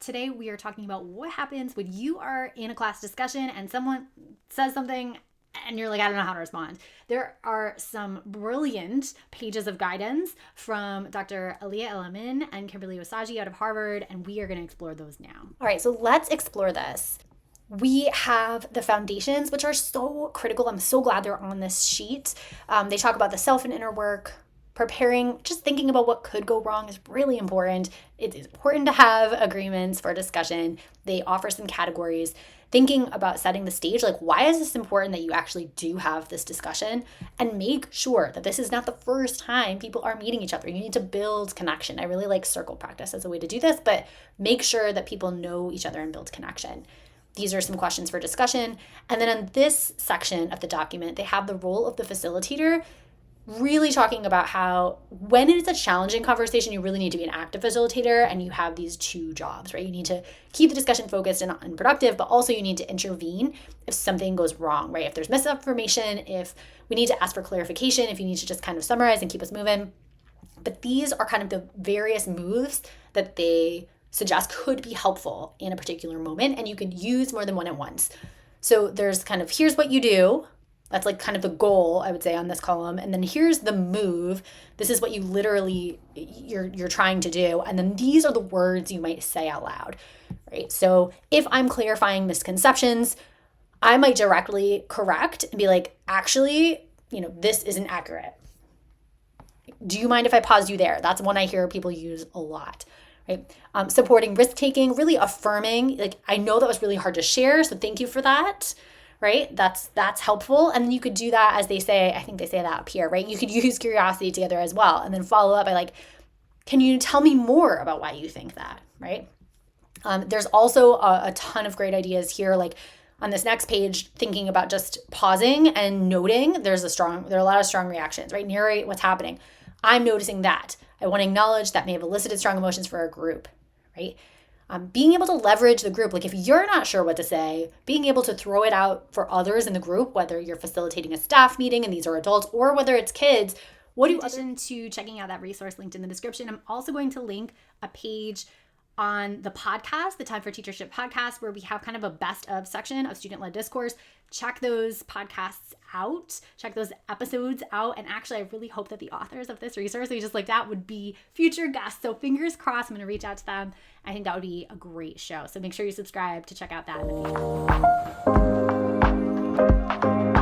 Today we are talking about what happens when you are in a class discussion and someone says something and you're like, I don't know how to respond. There are some brilliant pages of guidance from Dr. Amin and Kimberly Osagie out of Harvard, and we are going to explore those now. All right, so let's explore this. We have the foundations, which are so critical. I'm so glad they're on this sheet. They talk about the self and inner work. Preparing, just thinking about what could go wrong is really important. It's important to have agreements for discussion. They offer some categories. Thinking about setting the stage, like why is this important that you actually do have this discussion? And make sure that this is not the first time people are meeting each other. You need to build connection. I really like circle practice as a way to do this, but make sure that people know each other and build connection. These are some questions for discussion. And then on this section of the document, they have the role of the facilitator, really talking about how when it's a challenging conversation, you really need to be an active facilitator, and you have these two jobs, right? You need to keep the discussion focused and productive, but also you need to intervene if something goes wrong, right? If there's misinformation, if we need to ask for clarification, if you need to just kind of summarize and keep us moving. But these are kind of the various moves that they suggest could be helpful in a particular moment, and you can use more than one at once. So there's kind of, here's what you do. That's like kind of the goal, I would say, on this column. And then here's the move. This is what you literally, you're trying to do. And then these are the words you might say out loud, right? So if I'm clarifying misconceptions, I might directly correct and be like, actually, this isn't accurate. Do you mind if I pause you there? That's one I hear people use a lot, right? Supporting risk-taking, really affirming, like, I know that was really hard to share, so thank you for that. Right? That's helpful. And then you could do that, as they say, I think they say that up here, right? You could use curiosity together as well. And then follow up by like, can you tell me more about why you think that, right? There's also a ton of great ideas here. Like on this next page, thinking about just pausing and noting there are a lot of strong reactions, right? Narrate what's happening. I'm noticing that. I want to acknowledge that may have elicited strong emotions for our group, right? Being able to leverage the group, like if you're not sure what to say, being able to throw it out for others in the group, whether you're facilitating a staff meeting and these are adults, or whether it's kids. In addition to checking out that resource linked in the description, I'm also going to link a page on the podcast, the Time for Teachership podcast, where we have kind of a best of section of student-led discourse. Check those podcasts out, check those episodes out. And actually, I really hope that the authors of this resource we just looked at would be future guests. So fingers crossed, I'm going to reach out to them. I think that would be a great show. So make sure you subscribe to check out that in the future.